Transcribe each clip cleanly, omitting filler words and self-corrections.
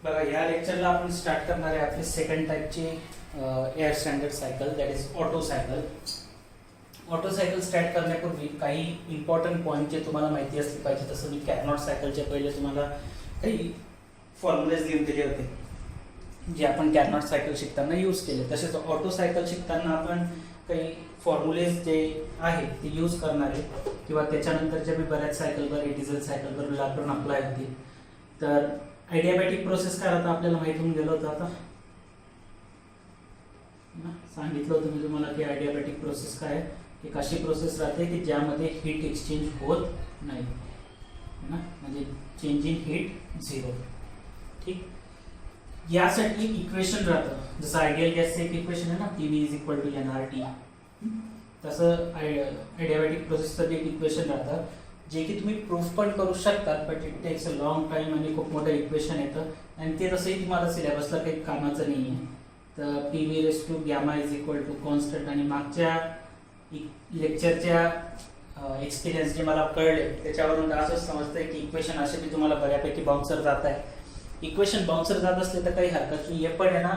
बघा या लेक्चरला आपण स्टार्ट करणार आहे आपली सेकंड टाईपची air standard cycle, that is auto cycle. Auto cycle start करण्यापूर्वी काही इम्पॉर्टंट पॉईंट जे तुम्हाला माहिती असले पाहिजे. तसं मी कॅरनॉट सायकलच्या पहिले तुम्हाला काही फॉर्म्युलेज लिहून दिले होते जे आपण कॅरनॉट सायकल शिकताना यूज केले. तसेच ऑटो सायकल शिकताना आपण काही फॉर्म्युलेज जे आहे ते यूज करणार आहे किंवा त्याच्यानंतरच्या मी बऱ्याच सायकलवर डिझेल सायकलवर लागून अप्लाय होती. तर आयडियाबॅटिक प्रोसेस काय होता आपल्याला माहिती होऊन गेलं होतं. आता सांगितलं होतं मी तुम्हाला की आयडियाबॅटिक प्रोसेस काय आहे, एक अशी प्रोसेस राहते की ज्यामध्ये हीट एक्सचेंज होत नाही ना, म्हणजे चेंज इन हीट झिरो. ठीक, यासाठी इक्वेशन राहतं. जसं आयडियल गॅसचं एक इक्वेशन आहे ना, PV is equal to NRT. तसं आयडियाबॅटिक प्रोसेसचं एक इक्वेशन राहतं जे की तुम्ही प्रूफ पण करू शकता, but it takes a long time आणि खूप मोठं इक्वेशन येतं आणि ते तसंही तुम्हाला सिलेबसला काही कामाचं नाही आहे. तर PV raise to gamma is equal to constant. आणि मागच्या लेक्चरच्या एक्सपिरियन्स जे मला कळले त्याच्यावरून असंच समजतंय की इक्वेशन असे की तुम्हाला बऱ्यापैकी बाउन्सर जात आहे. इक्वेशन बाउन्सर जात असले तर काही हरकत नाही. हे पण आहे ना,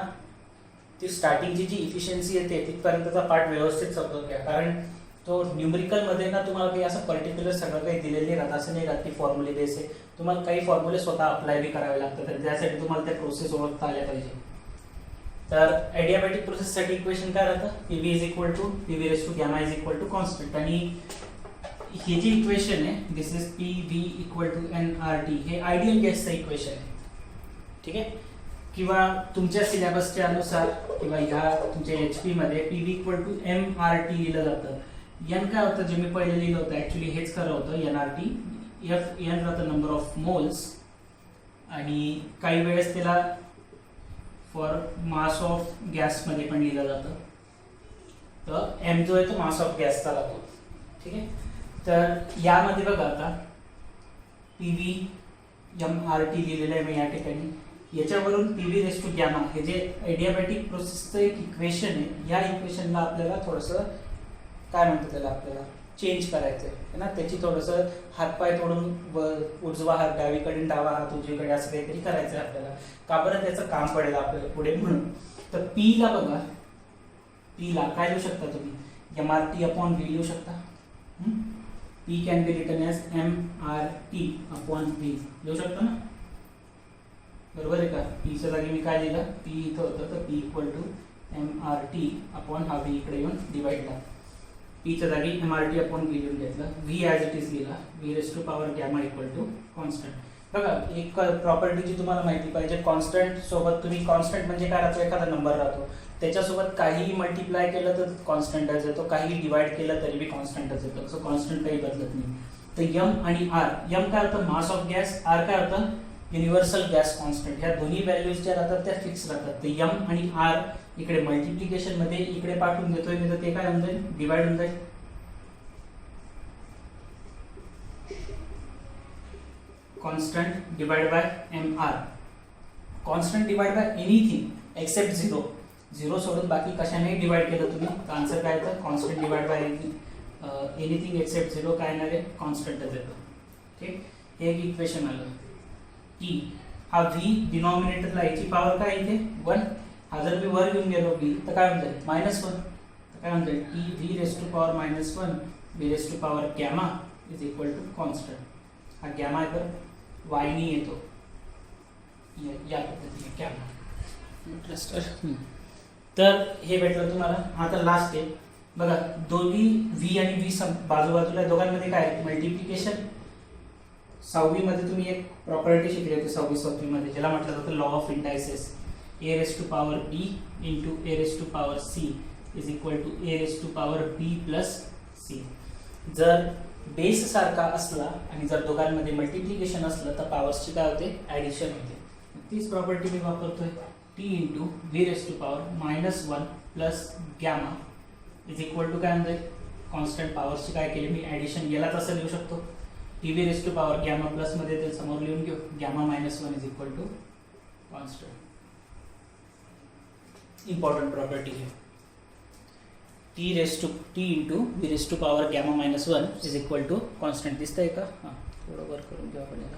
ती स्टार्टिंगची जी इफिशियन्सी येते तिथपर्यंतचा पार्ट व्यवस्थित समजून घ्या, कारण तो न्यूमरिकलमध्ये ना तुम्हाला काही असं पर्टिक्युलर सगळं काही दिलेलं नाही राहत. असं नाही राहत की फॉर्म्युले बेस आहे. तुम्हाला काही फॉर्म्युले स्वतः अप्लाय बी करावे लागतात आणि त्यासाठी तुम्हाला त्या प्रोसेस ओळखता आल्या पाहिजे. तर आयडियाबॅटिक प्रोसेससाठी इक्वेशन काय राहतं, PV is equal to PV raise to gamma is equal to constant. आणि हे जे इक्वेशन आहे this is PV equal to NRT, हे आयडियल गॅसचं इक्वेशन आहे. ठीक आहे, किंवा तुमच्या सिलेबसच्या अनुसार किंवा या तुमच्या HP मध्ये PV इक्वल टू MRT लिहिलं जातं. N काय होतं जे मी पहिले लिहिलं होतं ऍक्च्युली हेच खरं होतं NRT. N राहतं नंबर ऑफ मोल्स आणि काही वेळेस त्याला फॉर मास ऑफ गॅस मध्ये पण लिहिलं जातं. तर M जो आहे तो मास ऑफ गॅसचा लागतो. ठीक आहे, तर यामध्ये बघा आता PV MRT लिहिलेलं आहे मी या ठिकाणी. याच्यावरून PV रेस टू गॅमा हे जे आयडियाबॅटिक प्रोसेसचं एक इक्वेशन आहे, या इक्वेशनला आपल्याला थोडंसं काय म्हणतो त्याला आपल्याला चेंज करायचं आहे ना. त्याची थोडंसं हातपाय तोडून उजवा हात डावीकडे डावा हात उजवीकडे असं काहीतरी करायचं आहे आपल्याला. का बरं, त्याचं काम पडेल आपल्याला पुढे म्हणून. तर P ला बघा, P ला काय लिहू शकता तुम्ही, MRT अपॉन V लिहू शकता. P can be written as MRT upon V लिहू शकता ना, बरोबर आहे का. P च्या जागी मी काय लिहिलं, P इथं होतं तर P equal to MRT upon हा V इकडे येऊन डिवाइडला. P च्या जागी MRT अपॉन V लिहून घेतलं. V ॲज इट इज लिहिला, V raise to power gamma equal to constant. बघा एक प्रॉपर्टी जी तुम्हाला माहिती पाहिजे, कॉन्स्टंट सोबत तुम्ही, कॉन्स्टंट म्हणजे काय राहतो, एखादा नंबर राहतो त्याच्यासोबत काहीही मल्टिप्लाय केलं तर कॉन्स्टंटच येतो, काही डिवाइड केलं तरी बी कॉन्स्टंटच येतो. सो कॉन्स्टंट काही बदलत नाही. तर M आणि R, M काय होतं मास ऑफ गॅस, R काय होतं युनिव्हर्सल गॅस कॉन्स्टंट. ह्या दोन्ही व्हॅल्यूज ज्या राहतात त्या फिक्स राहतात. तर M आणि R इकडे मल्टिप्लिकेशन मध्ये इकडे पाठवून देतोय मी, तर ते काय होऊन जाईल, डिवाइड होऊन जाईल. Constant divide bye MR. Constant divide bye anything accept zero. Zero सोडून बाकी कशानेही डिवाइड केलं तुम्ही तर आन्सर काय येतं, constant divide bye anything accept zero काय येणार आहे, कॉन्स्टंटच येतं. ठीक, हे एक इक्वेशन आलं. की हा V डिनॉमिनेटरला याची पॉवर काय इथे 1. हा जर मी वर घेऊन गेलो V तर काय होऊन जाईल -1. तर काय होऊन जाईल PV raise to power -1 V raise to power gamma is equal to constant. हा गॅमा आहे तर वायनी येतो या पद्धतीने गॅमा. तर हे भेटलं तुम्हाला. आता लास्ट आहे बघा, दोन्ही V आणि V बाजूबाजूला दोघांमध्ये काय मल्टिप्लिकेशन. 6वी मध्ये तुम्ही एक प्रॉपर्टी शिकली होती 6वी मध्ये ज्याला म्हटलं जातं law of indices. A raise to power B into A raise to power C is equal to A raise to power B plus C. जर बेस सारखा असला आणि जर दोघांमध्ये मल्टिप्लिकेशन असलं तर पॉवर्सची काय होते, ॲडिशन होते. तीच प्रॉपर्टी मी वापरतोय. T into V raise to power -1 plus gamma is equal to काय म्हणते कॉन्स्टंट. पॉवर्सची काय केली मी ॲडिशन, याला तसं लिहू शकतो PV raise to power gamma plus मध्ये ते समोर लिहून घेऊ, gamma -1 is equal to constant. Important property आहे. T into V raise to power gamma -1 is equal to constant. दिसतंय का, हां थोडं वर करून घेऊ आपण याला.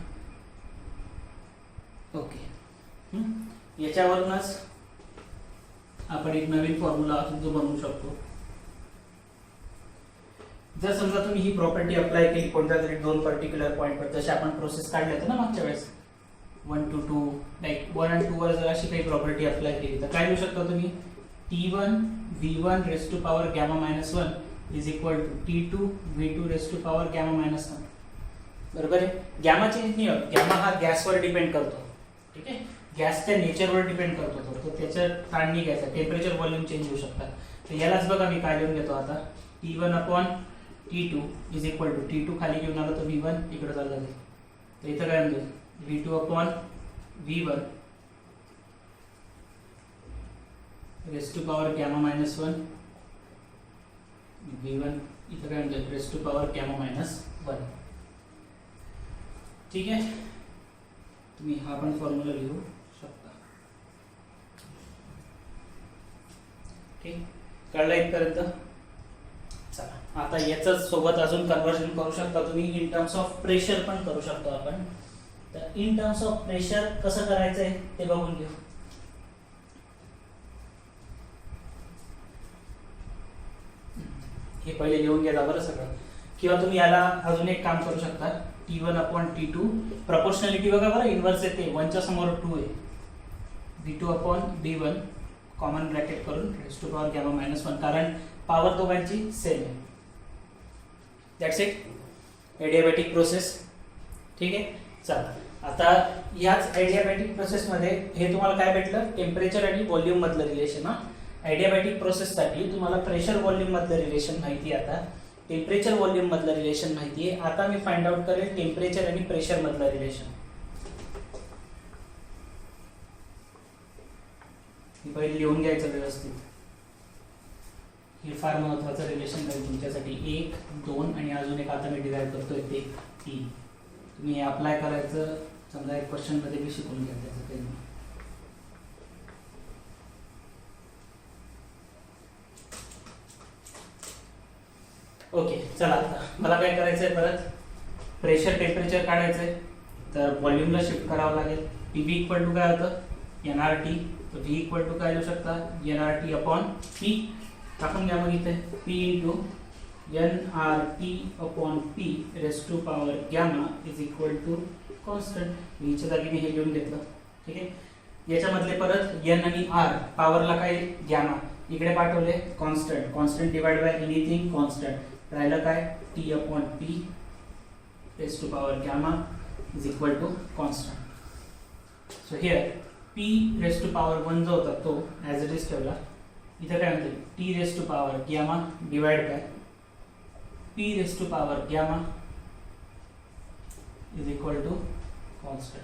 ओके, याच्यावरूनच आपण एक नवीन फॉर्म्युला जो बनवू शकतो. जर समजा तुम्ही ही प्रॉपर्टी अप्लाय केली कोणत्या तरी दोन पर्टिक्युलर पॉईंटवर, जसे आपण प्रोसेस काढले होते ना मागच्या वेळेस 1 to 2, लाईक 1 and 2 वर जर अशी काही प्रॉपर्टी अप्लाय केली तर काय लिहू शकता तुम्ही, T1 V1 raise to power gamma minus 1 is equal to T2 V2 raise to power gamma minus 1. बरोबर आहे. गॅमा चेंज नाही होत, गॅमा हा गॅसवर डिपेंड करतो. ठीक आहे, गॅसच्या नेचरवर डिपेंड करतो तो त्याच्या ताण नाही घ्यायचा, टेम्परेचर व्हॉल्यूम चेंज होऊ शकतात. तर यालाच बघा मी काय लिहून घेतो आता, T1 upon T2 is equal to T2 खाली घेऊन आलो तर V1 इकडे चाललं जाईल, तर इथं काय म्हणतो V2 upon V1 raise to power gamma minus 1 V1 इथं काय म्हणतो raise to power gamma minus 1. ठीक आहे, तुम्ही हा पण फॉर्म्युला लिहू शकता. ठीक, कळलं इथपर्यंत. चला आता याच सोबत अजून कन्वर्जन करू शकता तुम्ही, इन टर्म्स ऑफ प्रेशर पण करू शकतो आपण. तर इन टर्म्स ऑफ प्रेशर कसं करायचंय ते बघून घेऊ. हे पहिले लिहून घ्या बरं सगळं, किंवा तुम्ही याला अजून एक काम करू शकता, T1 अपॉन T2 प्रपोर्शनॅलिटी बघा बरं, इन्व्हर्स येते 1 च्या समोर 2 आहे, V2 upon D1 common bracket करून raise to power gamma minus 1, कारण पॉवर दोघांची सेम आहे. That's it, adiabatic process. ठीक आहे, चला आता याच एडियाबॅटिक प्रोसेसमध्ये हे तुम्हाला काय भेटलं, टेम्परेचर आणि व्हॉल्यूम मधलं रिलेशन. एडियाबॅटिक प्रोसेससाठी तुम्हाला प्रेशर व्हॉल्यूम मधलं रिलेशन माहिती आहे, आता टेम्परेचर व्हॉल्यूम मधलं रिलेशन माहिती आहे. आता मी फाइंड आउट करेल टेम्परेचर आणि प्रेशर मधलं रिलेशन. हे पहिले लिहून घ्यायचं व्यवस्थित, हे फार महत्वाचं रिलेशन आहे तुमच्यासाठी. 1, 2 आणि अजून एक आता मी डिराइव्ह करतोय ते 3. तुम्ही हे अप्लाय करायचं, समजा एक क्वेश्चन मध्ये मी शिकून घ्या त्याचं काही नाही. ओके, चला आता मला काय करायचंय, परत प्रेशर टेम्परेचर काढायचंय, तर व्हॉल्यूमला शिफ्ट करावं लागेल. PV इक्वल टू काय होतं NRT, तर V इक्वल टू काय लिहू शकता NRT अपॉन P. टाकून घ्या मग इथे P into NRT upon P raise to power gamma is equal to constant. Vच्या जागी मी हे लिहून घेतलं. ठीक आहे, याच्यामधले परत N आणि R पॉवरला काय गॅमा इकडे पाठवले, constant, constant divide by anything constant, राहिलं काय T upon P raise to power gamma is equal to constant. So here P raise to power 1 जो होता तो ॲज इट इज ठेवला. इथं काय म्हणते T raise to power gamma divide by P raise to power gamma is equal to constant.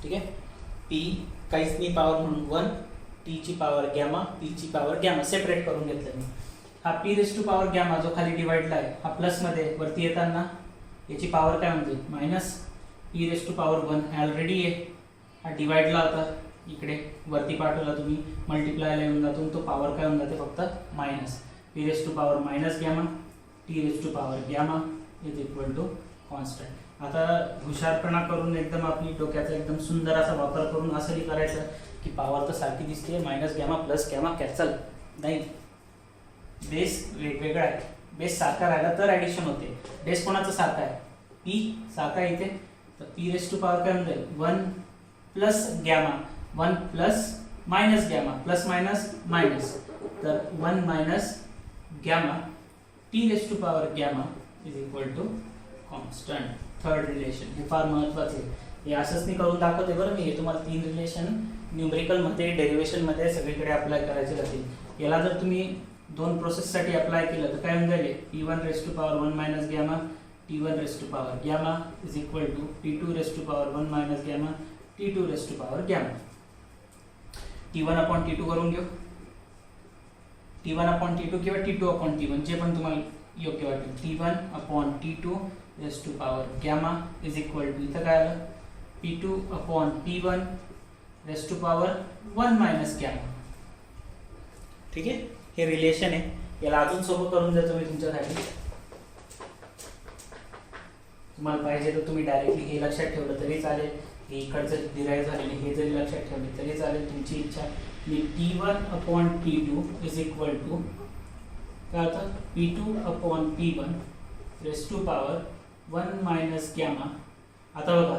ठीक आहे, P काहीच नाही पॉवर म्हणून 1, T ची पॉवर गॅमा, P ची पॉवर गॅमा सेपरेट करून घेतलं मी. हा P raise to power gamma जो खाली डिवाइडला आहे हा प्लस मध्ये, वरती येताना याची पॉवर काय म्हणते minus. P raise to power 1 already आहे, हा डिवाइडला होता, इकडे वरती पाठवला तुम्ही मल्टिप्लायला येऊन जातो, तो पॉवर काय होऊन जाते फक्त minus. P raise to power minus gamma, T raise to power gamma is equal to constant. आता हुशारपणा करून एकदम आपली डोक्याचा एकदम सुंदर असा वापर करून असं नाही करायचं की पॉवर तर सारखी दिसते, minus gamma plus gamma cancel नाही. बेस वेगवेगळा आहे, बेस सारखा राहिला तर ऍडिशन होते. बेस कोणाचा सारखा आहे, P सारखा इथे, तर P रेस टू पॉवर काय म्हणते 1 plus gamma, 1 plus minus gamma, plus minus minus, तर 1 minus gamma T raise to power gamma is equal to constant. Third relation, हे फार महत्वाचे आहे. हे असंच नाही करून दाखवते बरं मी, हे तुम्हाला 3 रिलेशन न्यूमरिकल मध्ये, डेरिव्हेशन मध्ये सगळीकडे अप्लाय करायचे राहतील. याला जर तुम्ही 2 प्रोसेससाठी अप्लाय केलं तर काय होऊन जाईल, P1 raise to power 1 minus gamma T1 raise to power gamma is equal to T2 raise to power 1 minus gamma T2 raise to power gamma. T1 upon T2 करून घेऊ, T1 अपॉन T2 किंवा T2 upon T1 जे पण तुम्हाला योग्य वाटेल. T1 upon T2 raise to power gamma is equal to इथं काय आलं P2 upon P1 raise to power 1 minus gamma. ठीक आहे, हे रिलेशन आहे, याला अजून सोपं करून देतो मी तुमच्यासाठी. तुम्हाला पाहिजे तर तुम्ही डायरेक्टली हे लक्षात ठेवलं तरी चालेल, हे इकडचं डिराईव्ह झालेले हे जरी लक्षात ठेवले तरी चालेल, तुमची इच्छा. मी T1/T2 इज इक्वल टू काय होतं P2/P1 raise to power 1 minus gamma. आता बघा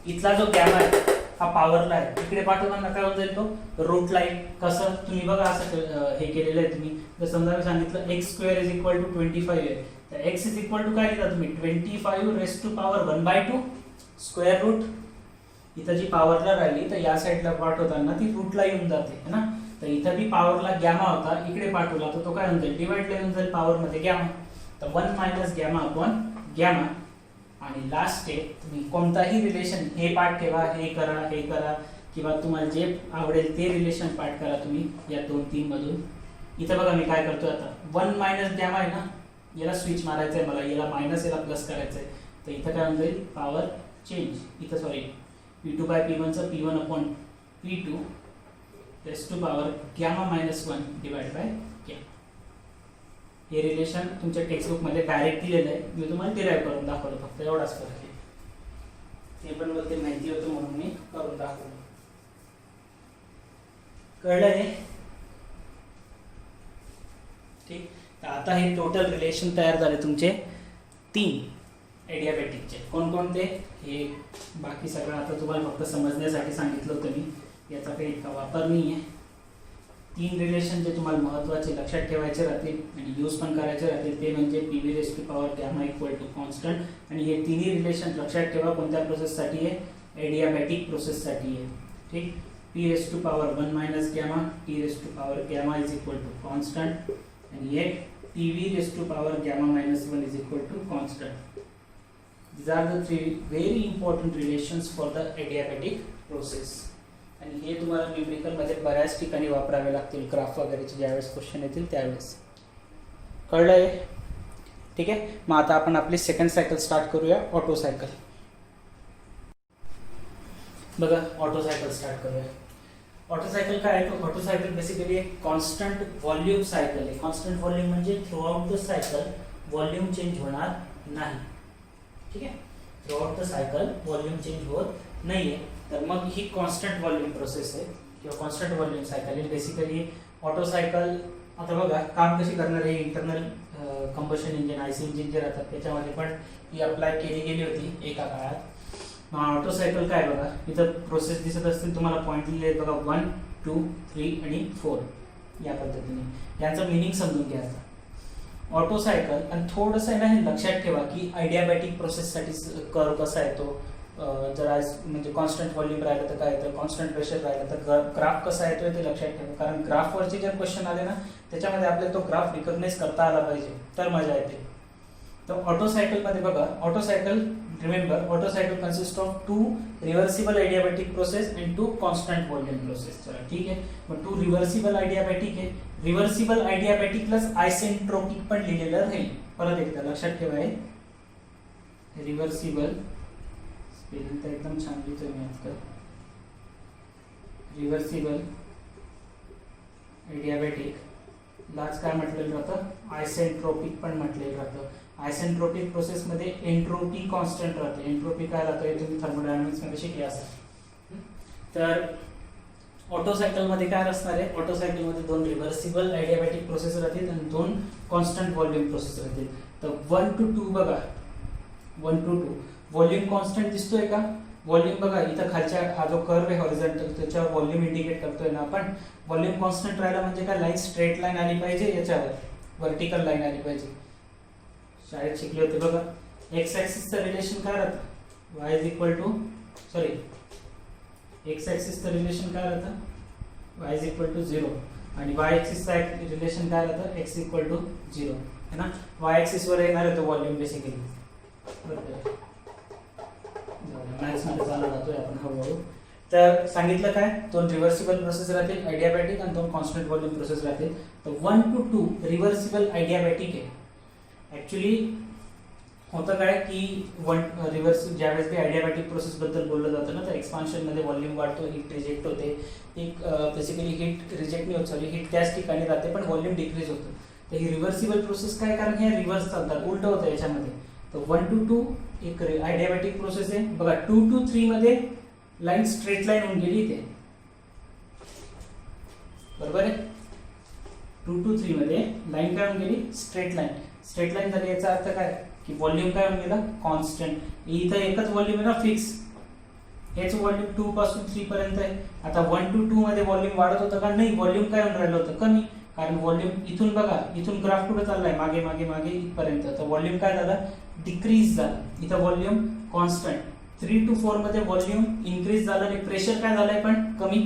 इथला जो गॅमा आहे हा पॉवरला आहे, इकडे पाठवताना काय होऊन जाईल तो रूट लाईन. कसं तुम्ही बघा असं हे केलेलं आहे तुम्ही. जर समजा मी सांगितलं x² इज इक्वल टू 25 आहे, तर x इज इक्वल टू काय लिहिता तुम्ही 25 raise to power 1/2 square root. इथं जी पॉवरला राहिली तर या साईडला पाठवताना ती रूटला येऊन जाते है ना. तर इथं बी पॉवरला गॅमा होता, इकडे पाठवला तर तो काय होऊन जाईल डिवाइडला येऊन जाईल पॉवरमध्ये गॅमा. तर 1 मायनस गॅमा अपॉन गॅमा. आणि लास्ट स्टेप तुम्ही कोणताही रिलेशन हे पाठ ठेवा, हे करा किंवा तुम्हाला जे आवडेल ते रिलेशन पाठ करा तुम्ही या 2-3 मधून. इथं बघा मी काय करतोय आता 1 मायनस गॅमा आहे ना, याला स्विच मारायचं आहे मला, याला मायनस याला प्लस करायचं आहे. तर इथं काय होऊन जाईल पॉवर चेंज. इथं सॉरी P2/P1 चं P1/P2 raise to power gamma -1 divide by gamma. हे रिलेशन तुमच्या टेक्स्टबुक मध्ये डायरेक्ट दिलेलं आहे, मी तुम्हाला डिराईव्ह करून दाखवलं, फक्त एवढाच फरक आहे. ते पण मला ते माहिती होतं म्हणून मी करून दाखवलं. कळलं हे? ठीक. तर आता हे टोटल रिलेशन तयार झाले तुमचे 3 एडियाबॅटिकचे. कोणकोणते हे बाकी सगळं आता तुम्हाला फक्त समजण्यासाठी सांगितलं होतं मी, याचा काही इतका वापर नाही आहे. 3 रिलेशन जे तुम्हाला महत्त्वाचे लक्षात ठेवायचे राहतील आणि यूज पण करायचे राहतील ते म्हणजे PV raise to power gamma equal to constant. आणि हे तिन्ही रिलेशन लक्षात ठेवा कोणत्या प्रोसेससाठी आहे, एडियाबॅटिक प्रोसेससाठी आहे. ठीक. P raise to power 1 minus gamma, T raise to power gamma is equal to constant आणि एक PV raise to power gamma -1 is equal to constant. These are the 3 very important relations for the adiabatic process. आणि हे तुम्हाला numerical मध्ये बऱ्याच ठिकाणी वापरावे लागतील, ग्राफ वगैरेचे ज्यावेळेस क्वेश्चन येतील त्यावेळेस. कळलंय? ठीक आहे. मग आता आपण आपली सेकंड सायकल स्टार्ट करूया, ऑटो सायकल. बघा ऑटो सायकल स्टार्ट करूया. ऑटो सायकल काय आहे? ऑटो सायकल बेसिकली एक कॉन्स्टंट व्हॉल्यूम सायकल आहे. कॉन्स्टंट व्हॉल्यूम म्हणजे through out the cycle volume change होणार नाही. ठीक आहे. Through out the cycle volume change होत नाहीये, तर मग ही कॉन्स्टंट व्हॉल्यूम प्रोसेस आहे किंवा कॉन्स्टंट व्हॉल्यूम सायकल आहे. बेसिकली ऑटो सायकल आता बघा काम कशी करणार आहे, internal combustion engine IC engine जे राहतात त्याच्यामध्ये पण ही अप्लाय केली गेली होती एका काळात. मग ऑटो सायकल काय बघा, इथं प्रोसेस दिसत असतील तुम्हाला पॉईंट लिहिले बघा 1, 2, 3 आणि 4 या पद्धतीने. यांचं मिनिंग समजून घ्या. ऑटो सायकल आणि थोडंसं आहे ना हे लक्षात ठेवा की आयडियाबॅटिक प्रोसेससाठी कर्व कसा येतो. जर आज म्हणजे कॉन्स्टंट व्हॉल्यूम राहिलं तर काय येतं, कॉन्स्टंट प्रेशर राहिलं तर ग्राफ कसा येतोय ते लक्षात ठेवा. कारण ग्राफवरचे जर क्वेश्चन आले ना त्याच्यामध्ये आपल्याला तो ग्राफ रिकॉग्नाइज करता आला पाहिजे तर मजा येते. तर ऑटो सायकलमध्ये बघा, Otto cycle remember Otto cycle consist of 2 reversible adiabatic process and 2 constant volume process. चला ठीक आहे. मग 2 रिव्हर्सिबल आयडियाबॅटिक आहे. रिव्हर्सिबल आयडियाबॅटिक प्लस आयसेंट्रोपिक पण लिहिलेलं राहील. परत एकदा लक्षात ठेवा हे रिव्हर्सिबल, स्पेलिंग तर एकदम छान लिहितोय मी आजकाल. रिव्हर्सिबल आयडियाबॅटिक लाच काय म्हटलेलं राहतं, आयसेंट्रोपिक पण म्हटलेलं राहतं. आयसेंट्रोपिक प्रोसेस मध्ये एंट्रोपी कॉन्स्टंट राहते. एंट्रोपी काय राहतं हे तुम्ही थर्मोडायनामिक्स मध्ये शिकले असाल. तर ऑटो सायकल मध्ये काय असणार आहे, ऑटो सायकल मध्ये 2 रिव्हर्सिबल आयडियाबॅटिक प्रोसेस राहतील आणि 2 कॉन्स्टंट व्हॉल्यूम प्रोसेस राहतील. तर 1 to 2 बघा, 1 to 2 व्हॉल्यूम कॉन्स्टंट दिसतोय का. व्हॉल्यूम बघा इथं खालच्या हा जो कर्व आहे हॉरिझॉन्टल त्याच्यावर व्हॉल्यूम इंडिकेट करतोय ना आपण. व्हॉल्यूम कॉन्स्टंट राहिला म्हणजे काय, लाईन स्ट्रेट लाईन आली पाहिजे, याच्यावर व्हर्टिकल लाईन आली पाहिजे. शाळेत शिकले होते बघा. एक्स ऍक्सिसचं रिलेशन काय राहतं, y is equal to X ऍक्सिसचं रिलेशन काय राहतं, y इज इक्वल टू 0 आणि y ऍक्सिसचा रिलेशन काय राहतं, x इक्वल टू 0 है ना. y ऍक्सिस वर येणार आहे तो व्हॉल्यूम बेसिकली. मॅथ्स मध्ये चालू राहतोय आपण हळूहळू. तर सांगितलं काय, 2 रिव्हर्सिबल प्रोसेस राहतील आयडियाबॅटिक आणि 2 कॉन्स्टंट व्हॉल्यूम प्रोसेस राहतील. तर 1 to 2 रिव्हर्सिबल आयडियाबॅटिक आहे. ऍक्च्युली होतं काय की रिव्हर्स ज्यावेळेस बी आयडियाबॅटिक प्रोसेस बद्दल बोललं जातं ना, तर एक्सपान्शन मध्ये व्हॉल्यूम वाढतो, हीट रिजेक्ट होते. एक बेसिकली हीट रिजेक्ट नाही होत, सॉरी हीट त्याच ठिकाणी राहते पण व्हॉल्यूम डिक्रीज होतं. तर ही रिव्हर्सिबल प्रोसेस काय, कारण हे रिव्हर्स चालतात, उलट होतं याच्यामध्ये. तर 1 to 2 एक adiabatic प्रोसेस आहे बघा. 2 to 3 मध्ये लाईन स्ट्रेट लाईन होऊन गेली इथे, बरोबर आहे. 2 to 3 मध्ये लाईन काय होऊन गेली, स्ट्रेट लाईन. स्ट्रेट लाईन झाली याचा अर्थ काय की व्हॉल्यूम काय होऊन गेला, कॉन्स्टंट. इथं एकच व्हॉल्यूम आहे ना, फिक्स. हेच व्हॉल्यूम 2 पासून 3 पर्यंत आहे. आता 1 to 2 मध्ये व्हॉल्यूम वाढत होतं का, नाही, व्हॉल्यूम काय होऊन राहिलं होतं, कमी. कारण व्हॉल्यूम इथून बघा, इथून ग्राफ कुठे चाललाय, मागे मागे मागे इथपर्यंत. तर व्हॉल्यूम काय झालं, डिक्रीज झालं. इथं व्हॉल्यूम कॉन्स्टंट. 3 to 4 मध्ये व्हॉल्यूम इन्क्रीज झालं आणि प्रेशर काय झालंय पण कमी.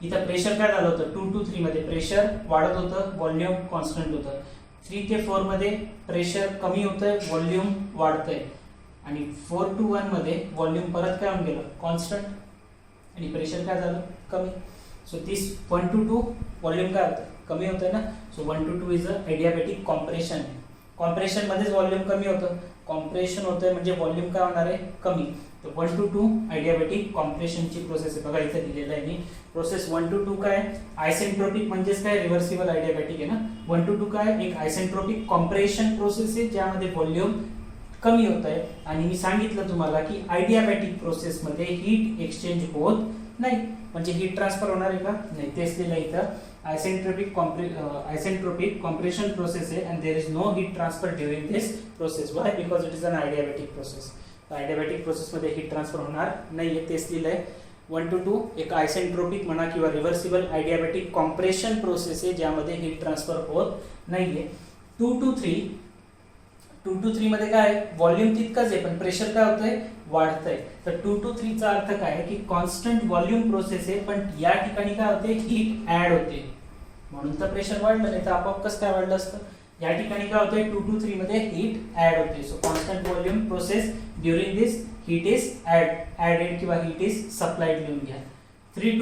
इथं प्रेशर काय झालं होतं, 2 to 3 मध्ये प्रेशर वाढत होतं, व्हॉल्यूम कॉन्स्टंट होतं. 3 ते 4 मध्ये प्रेशर कमी होतंय, व्हॉल्यूम वाढतंय. आणि 4 to 1 मध्ये व्हॉल्यूम परत काय होऊन गेलं, कॉन्स्टंट, आणि प्रेशर काय झालं, कमी. सो दिस 1 to 2 व्हॉल्यूम काय होतं, कमी होतंय ना. So 1 to 2 is a adiabatic compression. Compression मध्येच व्हॉल्यूम कमी होतं, कॉम्प्रेशन होतंय म्हणजे व्हॉल्यूम काय होणार आहे, कमी. तर 1 to 2 एडियाबॅटिक कॉम्प्रेशनची प्रोसेस आहे. बघा इथे दिलेलं आहे मी. प्रोसेस 1 to 2 काय, आयसेंट्रोपिक म्हणजेच काय, रिव्हर्सिबल एडियाबॅटिक आहे ना. 1 to 2 काय, एक आयसेंट्रोपिक कॉम्प्रेशन प्रोसेस आहे ज्यामध्ये व्हॉल्यूम कमी होत आहे. आणि मी सांगितलं तुम्हाला की आयडियाबॅटिक प्रोसेस मध्ये हीट एक्सचेंज होत नाही, म्हणजे हीट ट्रान्सफर होणार आहे का, नाही. तेच दिलं इथं. आयसेंट्रोपिक compression process है and there is no heat transfer during this process. Why? Because it is an adiabatic process. adiabatic process मध्ये heat transfer होणार नाहीये, तेच दिलंय. 1 to 2 एक आयसेंट्रोपिक म्हणा किंवा रिव्हर्सिबल adiabatic compression process आहे ज्यामध्ये heat transfer होत नाहीये. 2 to 3 मध्ये काय, व्हॉल्यूम तितकंच आहे पण प्रेशर काय होतंय, वाढतंय. तर 2 to 3 चा अर्थ काय आहे की कॉन्स्टंट व्हॉल्यूम प्रोसेस आहे, पण या ठिकाणी काय होते, हीट ऍड होते, म्हणून तर प्रेशर वाढलं. नाही तर आपोआप कसं काय वाढलं असतं. या ठिकाणी काय होतंय, 2 to 3 मध्ये हीट ऍड होते. So constant volume process during this heat is added किंवा हीट इज सप्लाइड लिहून घ्या. 3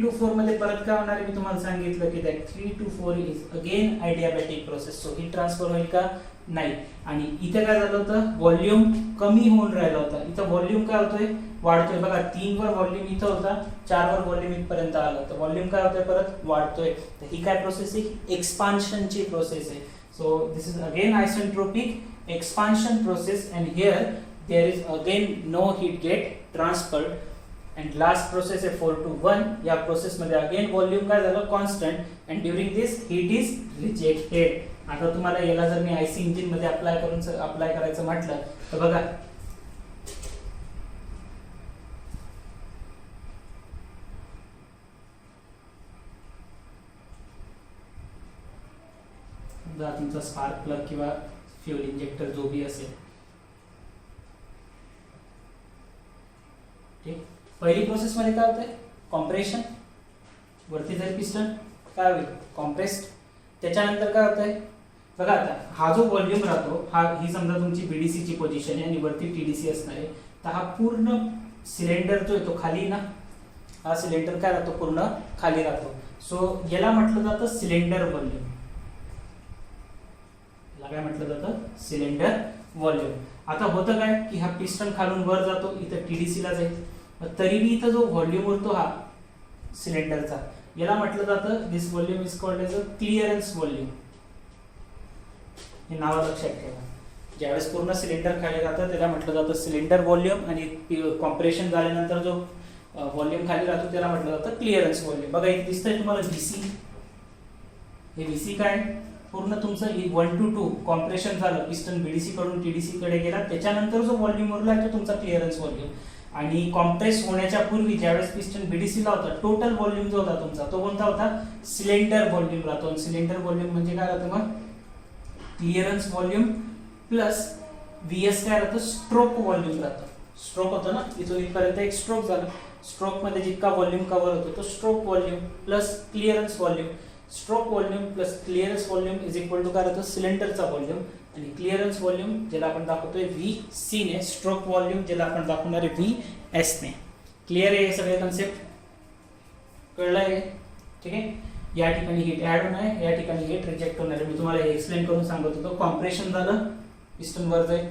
to 4 मध्ये परत काय होणार आहे, मी तुम्हाला सांगितलं की 3 to 4 is again adiabatic process. So heat transfer होईल का, नाही. आणि इथे काय झालं होतं, व्हॉल्यूम कमी होऊन राहिला होता. इथं व्हॉल्यूम काय होतोय, वाढतोय. बघा 3 वर व्हॉल्यूम इथं होता, 4 वर व्हॉल्यूम इथपर्यंत आलं, तर व्हॉल्यूम काय होतोय, परत वाढतोय. तर ही काय प्रोसेस आहे, एक्सपान्शनची प्रोसेस आहे. So this is again isentropic expansion process and here there is again no heat get transferred. And last process आहे 4 to 1. या प्रोसेस मध्ये अगेन व्हॉल्यूम काय झालं, constant, and during this heat is rejected. आता तुम्हाला याला जर मी आयसी इंजिन मध्ये अप्लाय करायचं म्हटलं तर बघा, तुमचा स्पार्क प्लग किंवा फ्यूल इंजेक्टर जो भी असेल, ठीक. पहिली प्रोसेस मध्ये काय होतंय, कॉम्प्रेशन. वरती जाईल पिस्टन, काय होईल, कॉम्प्रेस्ड. त्याच्यानंतर काय होतंय, बघा आता हा जो व्हॉल्यूम राहतो, ही समजा तुमची बीडीसी ची पोझिशन आहे आणि वरती टीडीसी असणार आहे. तर हा पूर्ण सिलेंडर जो आहे तो खाली ना, हा सिलेंडर काय राहतो, पूर्ण खाली राहतो. सो याला म्हटलं जातं सिलेंडर व्हॉल्यूम. याला काय म्हटलं जातं, सिलेंडर व्हॉल्यूम. आता होतं काय की हा पिस्टन खालून वर जातो, इथं टीडीसी ला जाईल. तरीही इथं जो व्हॉल्यूम उरतो हा सिलेंडरचा, याला म्हटलं जातं, this volume is called as a clearance volume. हे नाव लक्षात ठेवा. ज्यावेळेस पूर्ण सिलेंडर खाली जातं त्याला म्हटलं जातं सिलेंडर व्हॉल्यूम, आणि कॉम्प्रेशन झाल्यानंतर जो व्हॉल्यूम खाली राहतो त्याला म्हटलं जातं क्लिअरन्स व्हॉल्यूम. बघा इथे दिसतंय तुम्हाला व्हीसी. हे व्हीसी काय, पूर्ण तुमचं 1 to 2 कॉम्प्रेशन झालं, पिस्टन बीडीसी कडून टीडीसी कडे गेला, त्याच्यानंतर जो व्हॉल्यूम उरला तो तुमचा क्लिअरन्स व्हॉल्यूम. आणि कॉम्प्रेस होण्याच्या पूर्वी ज्यावेळेस पिस्टन बीडीसी ला होता, टोटल व्हॉल्यूम जो होता तुमचा तो कोणता होता, सिलेंडर व्हॉल्यूम राहतो. सिलेंडर व्हॉल्यूम म्हणजे काय राहतं मग, क्लिअरन्स व्हॉल्यूम प्लस व्हीएस काय राहतं, स्ट्रोक व्हॉल्यूम राहतं. स्ट्रोक होतं ना, इथून इथपर्यंत एक स्ट्रोक झालं. स्ट्रोक मध्ये जितका व्हॉल्यूम कव्हर होतो तो stroke volume plus clearance volume. Stroke volume plus clearance volume is equal to काय राहतं, सिलेंडरचा व्हॉल्यूम. आणि क्लिअरन्स व्हॉल्यूम ज्याला आपण दाखवतोय व्ही ने, स्ट्रोक व्हॉल्यूम ज्याला आपण दाखवणार आहे व्ही ने. क्लिअर आहे हे सगळे कन्सेप्ट, कळलंय, ठीक आहे. या ठिकाणी हीट ऍड होणार आहे, या ठिकाणी हीट रिजेक्ट होणार आहे. मी तुम्हाला हे एक्सप्लेन करून सांगत होतो. कॉम्प्रेशन झालं, पिस्टन वर जाईल.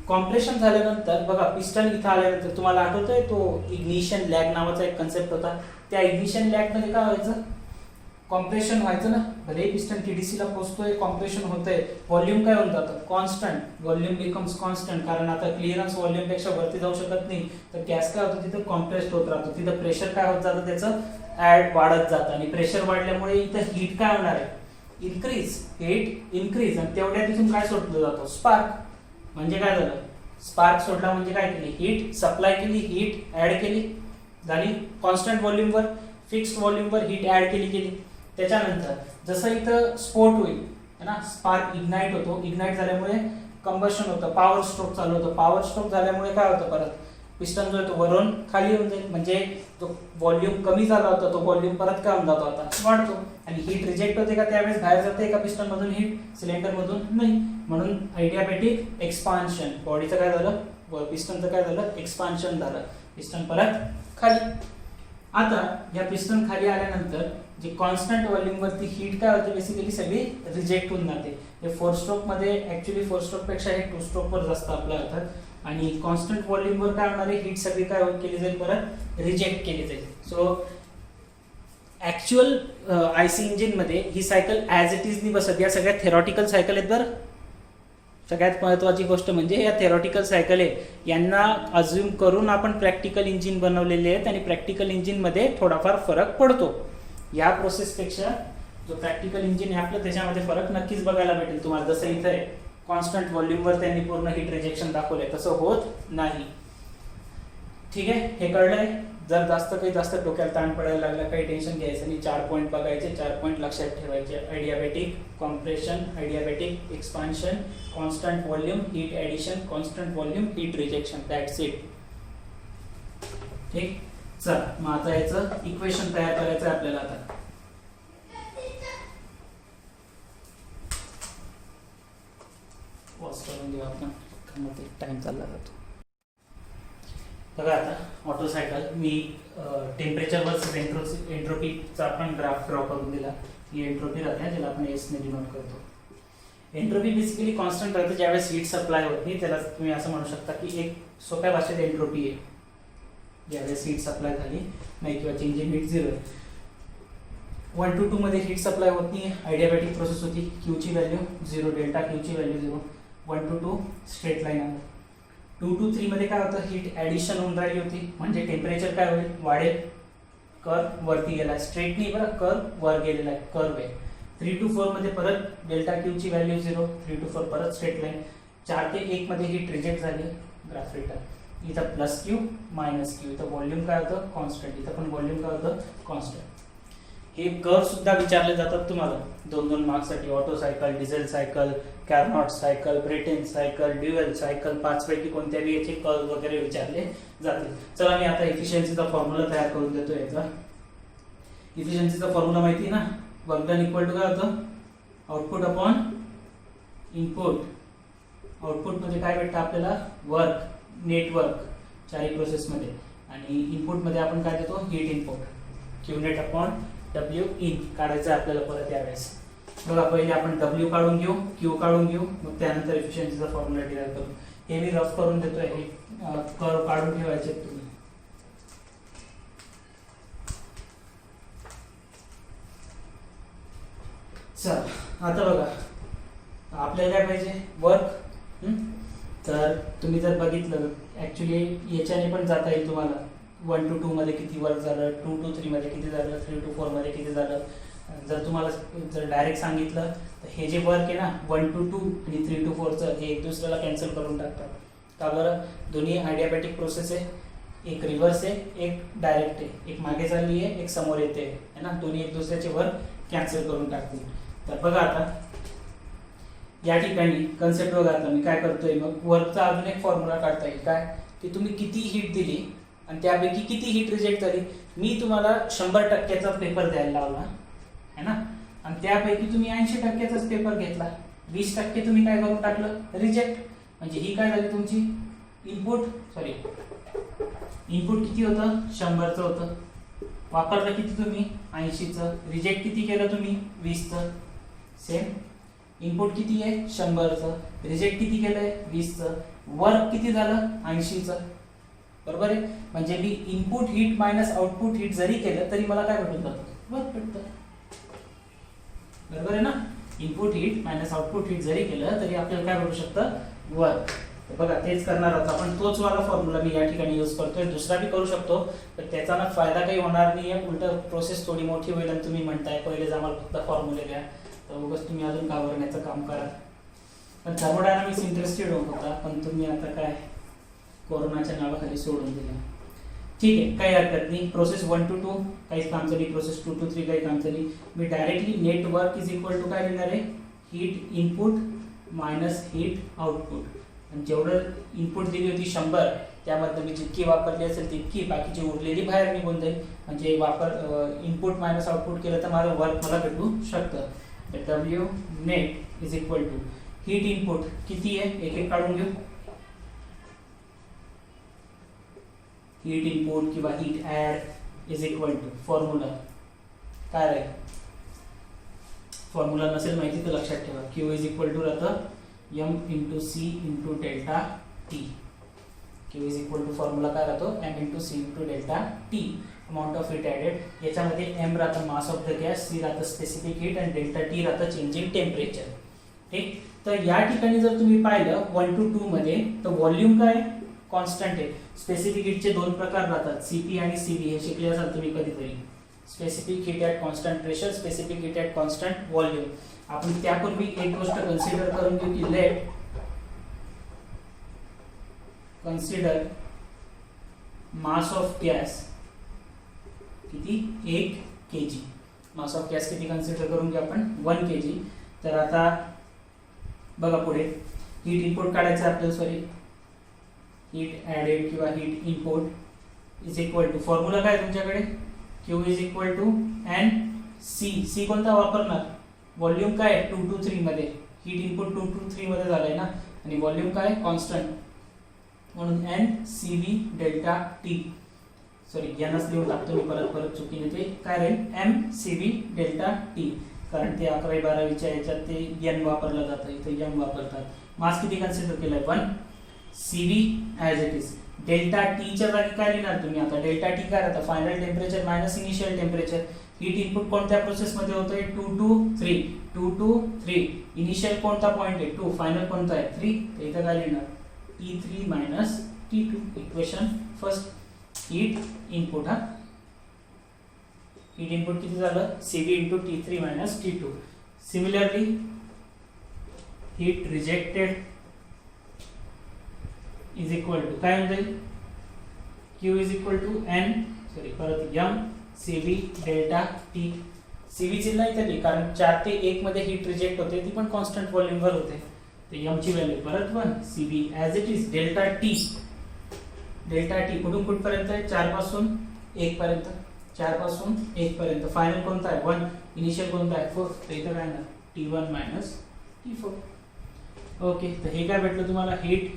कॉम्प्रेशन झाल्यानंतर बघा पिस्टन इथं आल्यानंतर तुम्हाला आठवतंय तो इग्निशन लॅग नावाचा एक कन्सेप्ट होता. त्या इग्निशन लॅग मध्ये काय व्हायचं, कॉम्प्रेशन व्हायचं ना, भले पिस्टन TDC ला पोहोचतोय, कॉम्प्रेशन होतंय, व्हॉल्यूम काय होऊन जातं कॉन्स्टंट, व्हॉल्यूम बिकम्स कॉन्स्टंट, कारण आता क्लिअरन्स व्हॉल्यूम पेक्षा वरती जाऊ शकत नाही, तर गॅस काय होतं तिथं कॉम्प्रेस्ड होत राहतो, तिथं प्रेशर काय होत जातं त्याचं ऍड वाढत जातं, आणि प्रेशर वाढल्यामुळे इथं हीट काय होणार आहे इन्क्रीज, हीट इन्क्रीज, आणि तेवढ्या तिथून काय सोडलं जातो स्पार्क. म्हणजे काय झालं स्पार्क सोडला म्हणजे काय केली हीट सप्लाय केली, हीट ऍड केली, झाली कॉन्स्टंट व्हॉल्यूमवर फिक्स्ड व्हॉल्यूमवर हीट ऍड केली. त्याच्यानंतर जसं इथं स्फोट होईल है ना, स्पार्क इग्नाइट होतो, इग्नाइट झाल्यामुळे कंबशन होतं, पॉवर स्ट्रोक चालू होतं, पॉवर स्ट्रोक झाल्यामुळे काय होतं परत पिस्टन जो आहे तो वरून खाली येऊन जाईल, म्हणजे जो व्हॉल्यूम कमी झाला होता तो व्हॉल्यूम परत काय होऊन जातो आता वाढतो, आणि हीट रिजेक्ट होते का त्यावेळेस बाहेर जाते का पिस्टन मधून हीट सिलेंडर मधून नाही, म्हणून आयडियाबॅटिक एक्सपान्शन, बॉडीचं काय झालं पिस्टनचं काय झालं एक्सपान्शन झालं, पिस्टन परत खाली. आता या पिस्टन खाली आल्यानंतर जे कॉन्स्टंट व्हॉल्यूम वरती हीट काय होते बेसिकली सगळी रिजेक्ट होऊन जाते. हे 4 स्ट्रोक मध्ये ऍक्च्युअली 4 स्ट्रोक पेक्षा हे 2 स्ट्रोक वर जास्त आपल्या हातात, आणि कॉन्स्टंट व्हॉल्यूम वर काय होणार आहे हीट सगळी काय केली जाईल परत रिजेक्ट केली जाईल. सो ऍक्च्युअल आयसी इंजिन मध्ये ही सायकल ऍज इट इज नाही बसत, या सगळ्या थेरॉटिकल सायकल आहेत बरं. सगळ्यात महत्त्वाची गोष्ट म्हणजे या थेरॉटिकल सायकल आहे, यांना अज्युम करून आपण प्रॅक्टिकल इंजिन बनवलेले आहेत, आणि प्रॅक्टिकल इंजिन मध्ये थोडाफार फरक पडतो. या प्रोसेसपेक्षा जो प्रॅक्टिकल इंजिन आहे आपलं त्याच्यामध्ये फरक नक्कीच बघायला भेटेल तुम्हाला. जसं इथं आहे कॉन्स्टंट व्हॉल्यूमवर त्यांनी पूर्ण हीट रिजेक्शन दाखवलंय, तसं होत नाही. ठीक आहे, हे कळलंय. जर जास्त डोक्याला ताण पडायला लागला काही टेन्शन घ्यायचं नाही, 4 पॉईंट बघायचे, 4 पॉईंट लक्षात ठेवायचे. Adiabatic compression, adiabatic expansion, constant volume heat addition, constant volume heat rejection, that's it. ठीक, चल मग आता याचं इक्वेशन तयार करायचं आहे आपल्याला. आता पॉज करून देऊ आपण, टाइम चालला जातो. बघा आता ऑटो सायकल मी टेम्परेचर वर्सेस एंट्रोपीचा आपण ग्राफ ड्रॉ करून दिला. ही एंट्रोपी राहते ज्याला आपण एस ने डिनोट करतो. एंट्रोपी बेसिकली कॉन्स्टंट राहते ज्यावेळेस हीट सप्लाय होत नाही, त्याला तुम्ही असं म्हणू शकता की एक सोप्या भाषेत एंट्रोपी आहे ज्यावेळेस हीट सप्लाय झाली नाही किंवा चेंज इन हीट 0 आहे. 1 to 2 मध्ये हीट सप्लाय होत नाही, आयडियाबॅटिक प्रोसेस होती, Q ची व्हॅल्यू 0, डेल्टा Q ची व्हॅल्यू 0. 1 to 2 स्ट्रेट लाईन आहे. 2 to 3 मध्ये काय होतं हीट ऍडिशन होऊन राहिली होती, म्हणजे टेम्परेचर काय होईल वाढेल, कर्व वरती गेला, स्ट्रेट नाही बरं कर्व वर गेलेला आहे, कर्व आहे. 3 to 4 मध्ये परत डेल्टा Q ची व्हॅल्यू 0, 3 to 4 परत स्ट्रेट लाईन. 4 ते 1 मध्ये हीट रिजेक्ट झाली, ग्राफ रिटर्न. इथं प्लस Q मायनस Q, इथं व्हॉल्यूम काय होतं कॉन्स्टंट, इथं पण व्हॉल्यूम काय होतं कॉन्स्टंट. हे कर्व सुद्धा विचारले जातात तुम्हाला 2-2 मार्क्ससाठी. Otto cycle, diesel cycle, Carnot cycle, Brayton cycle, dual cycle, 5 पैकी कोणत्याही याचे कर्व वगैरे विचारले जातील. चला मी आता इफिशियन्सीचा फॉर्म्युला तयार करून देतो. याचा इफिशियन्सीचा फॉर्म्युला माहिती ना, वर्क डन इक्वल टू काय होतं आउटपुट अपॉन इनपुट. आउटपुट मध्ये काय भेटतं आपल्याला वर्क, नेट वर्क चारही प्रोसेस मध्ये, आणि इनपुट मध्ये आपण काय देतो heat input. Q net upon W in काढायचं आपल्याला परत यावेळेस. बघा पहिले आपण W काढून घेऊ, Q काढून घेऊ, मग त्यानंतर इफिशियन्सीचा फॉर्म्युला डिराइव्ह करू. हे मी रफ करून देतोय, हे कर्व काढून ठेवायचे तुम्ही. चल आता बघा आपल्याला काय पाहिजे वर्क. तर तुम्ही जर बघितलं ऍक्च्युली याच्याने पण जाता येईल तुम्हाला. 1 to 2 मध्ये किती वर्क झालं, 2 to 3 मध्ये किती झालं, 3 to 4 मध्ये किती झालं. जर तुम्हाला जर डायरेक्ट सांगितलं तर हे जे वर्क आहे ना 1 to 2 आणि 3 to 4 चं हे एक दुसऱ्याला कॅन्सल करून टाकतात. का बरं, दोन्ही आयडियाबॅटिक प्रोसेस आहे, एक रिव्हर्स आहे एक डायरेक्ट आहे, एक मागे चालली आहे एक समोर येते है ना, दोन्ही एक दुसऱ्याचे वर्क कॅन्सल करून टाकतील. तर बघा आता या ठिकाणी कन्सेप्ट बघा. आता मी काय करतोय मग वर्कचा अजून एक फॉर्म्युला काढता येईल काय, की तुम्ही किती हीट दिली आणि त्यापैकी किती हीट रिजेक्ट झाली. मी तुम्हाला 100%चा पेपर द्यायला लावला है ना, आणि त्यापैकी तुम्ही 80%चाच पेपर घेतला, 20% तुम्ही काय करून टाकलं रिजेक्ट. म्हणजे ही काय झाली तुमची इनपुट, सॉरी इनपुट किती होतं 100चं होतं, वापरलं किती तुम्ही 80चं, रिजेक्ट किती केलं तुम्ही 20चं. सेम इनपुट किती आहे 100चं, रिजेक्ट किती केलंय 20चं, वर्क किती झालं 80चं. बरोबर आहे, म्हणजे मी input heat minus output heat जरी केलं तरी मला काय भेटून जातं वर्क भेटतं. बरोबर आहे ना. Input heat minus output heat जरी केलं तरी आपल्याला काय भेटू शकतं, वर्क. बघा तेच करणार आहोत आपण, तोच वाला फॉर्म्युला मी या ठिकाणी यूज करतोय. दुसरा भी करू शकतो पण त्याचा ना फायदा काही होणार नाहीये, उलट प्रोसेस थोडी मोठी होईल. आणि तुम्ही म्हणताय पहिलेच आम्हाला फक्त फॉर्म्युले द्या, तर उगाच तुम्ही अजून घाबरण्याचं काम करा. पण थर्मोडायनामिक्स इंटरेस्टेड होता पण तुम्ही आता काय कोरोनाच्या नावाखाली सोडून दिलं. ठीक आहे, काही हरकत नाही. प्रोसेस 1 to 2 काहीच काम झाली, प्रोसेस 2 to 3 काही काम झाली. मी directly net work is equal to काय लिहिणार आहे, heat input minus heat output. आणि जेवढं इनपुट दिली होती 100, त्यामध्ये मी जितकी वापरली असेल तितकी, बाकीची उरलेली बाहेर निघून जाईल. म्हणजे इनपुट मायनस आउटपुट केलं तर माझं वर्क मला भेटू शकतं. तर W net is equal to heat input किती आहे, एक एक काढून घेऊ. हीट इनपुट किंवा heat add is equal to formula काय आहे, फॉर्म्युला नसेल माहिती तर लक्षात ठेवा. क्यू इज इक्वल टू राहतं m into C into delta T. Q is equal to formula काय राहतो, m into C into delta T. Amount of heat added, याच्यामध्ये m राहतं mass of the gas, c राहतं specific heat आणि delta T राहतं change in temperature. ठीक, तर या ठिकाणी जर तुम्ही पाहिलं 1 to 2 मध्ये, तर व्हॉल्यूम काय कॉन्स्टंट आहे. स्पेसिफिक हीटचे दोन प्रकार राहतात, सीपी आणि सीव्ही. हे शिकले असाल तुम्ही कधीतरी. Specific heat at constant pressure, specific heat at constant volume. आपण त्यापूर्वी एक गोष्ट कन्सिडर करून घेऊ की let consider mass of gas किती, 1 kg. मास ऑफ गॅस किती कन्सिडर करून घेऊ आपण, 1 kg. तर आता बघा पुढे हीट इनपुट काढायचं आपल्याला, सॉरी हीट ॲडेड किंवा heat input is equal to formula काय तुमच्याकडे, Q is equal to N C. C कोणता वापरणार, व्हॉल्यूम काय 2 to 3 मध्ये, हीट इनपुट 2 to 3 मध्ये झालंय ना, आणि व्हॉल्यूम काय कॉन्स्टंट, म्हणून N C V delta T. Sorry यानच लिहून टाकतो मी परत चुकीने, ते काय राहील M C V delta T. कारण ते 11वी 12वीच्या याच्यात ते एन वापरलं जातं, इथे एम वापरतात. मास किती कन्सिडर केलाय 1, C V as it is. Delta टीच्या जागी काय लिहिणार तुम्ही आता, डेल्टा टी काय राहतं, final temperature minus initial temperature. Heat input कोणत्या प्रोसेसमध्ये होतोय, 2 to 3. 2 to 3 इनिशियल कोणता पॉइंट आहे 2, फायनल कोणता आहे 3. तर इथं काय लिहिणार T3 minus T2. Equation first. Heat input, हा हीट इनपुट किती झालं, CV into T3 minus T2. Similarly heat rejected is equal to काय होईल, Q is equal to N sorry परत M CV डेल्टा T. CV ची नाही तरी, कारण 4 ते 1 मध्ये हीट रिजेक्ट होते, ती पण कॉन्स्टंट व्हॉल्यूमवर होते. तर M ची व्हॅल्यू परत 1, CV as it is delta T. Delta T कुठून कुठपर्यंत आहे, 4 पासून 1 पर्यंत, 4 पासून 1 पर्यंत. फायनल कोणता आहे 1, इनिशियल कोणता आहे 4. तर इथं काय ना T1 मायनस T4. ओके, तर हे काय भेटलं तुम्हाला, हीट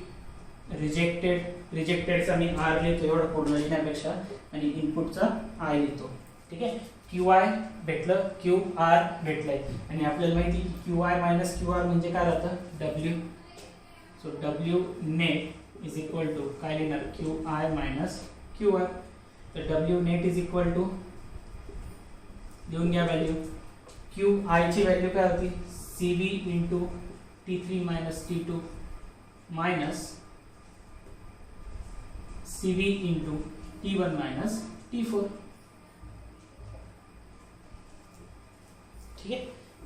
रिजेक्टेडचा मी आर लिहितो एवढं पूर्ण लिहिण्यापेक्षा, आणि इनपुटचा आय लिहितो. ठीक आहे, क्यू आय भेटलं, क्यू आर भेटलंय. आणि आपल्याला माहिती की Q I minus Q R म्हणजे काय राहतं, W. So W net is equal to काय लिहिणार, Q I minus Q R. तर W net is equal to लिहून घ्या व्हॅल्यू. क्यू आय ची व्हॅल्यू काय होती, C V into T3 minus T2 minus CV into T1 minus T4. ठीक आहे,